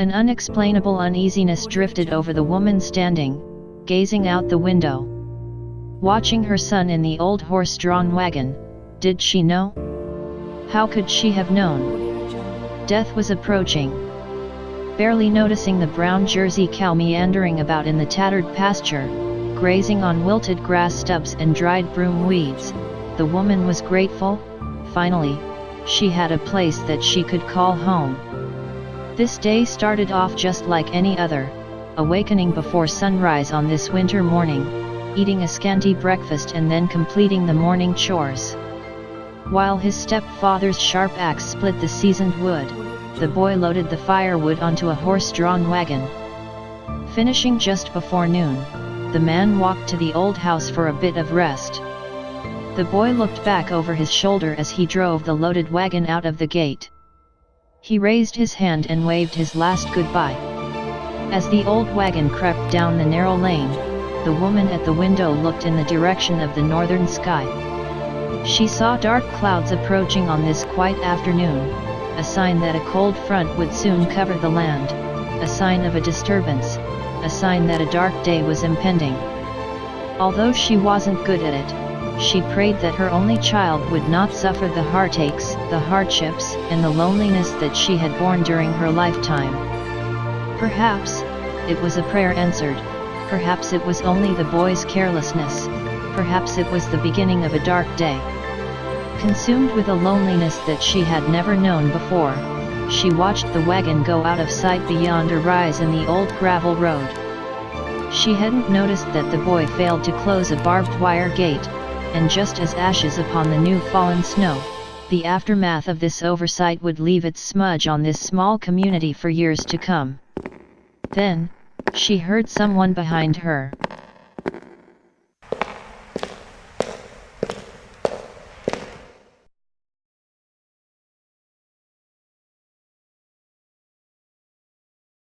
An unexplainable uneasiness drifted over the woman standing, gazing out the window. Watching her son in the old horse-drawn wagon, did she know? How could she have known? Death was approaching. Barely noticing the brown Jersey cow meandering about in the tattered pasture, grazing on wilted grass stubs and dried broom weeds, the woman was grateful. Finally, she had a place that she could call home. This day started off just like any other, awakening before sunrise on this winter morning, eating a scanty breakfast and then completing the morning chores. While his stepfather's sharp axe split the seasoned wood, the boy loaded the firewood onto a horse-drawn wagon. Finishing just before noon, the man walked to the old house for a bit of rest. The boy looked back over his shoulder as he drove the loaded wagon out of the gate. He raised his hand and waved his last goodbye. As the old wagon crept down the narrow lane, the woman at the window looked in the direction of the northern sky. She saw dark clouds approaching on this quiet afternoon, a sign that a cold front would soon cover the land, a sign of a disturbance, a sign that a dark day was impending. Although she wasn't good at it, she prayed that her only child would not suffer the heartaches, the hardships, and the loneliness that she had borne during her lifetime. Perhaps it was a prayer answered, perhaps it was only the boy's carelessness, perhaps it was the beginning of a dark day. Consumed with a loneliness that she had never known before, she watched the wagon go out of sight beyond a rise in the old gravel road. She hadn't noticed that the boy failed to close a barbed wire gate, and just as ashes upon the new fallen snow, the aftermath of this oversight would leave its smudge on this small community for years to come. Then, she heard someone behind her.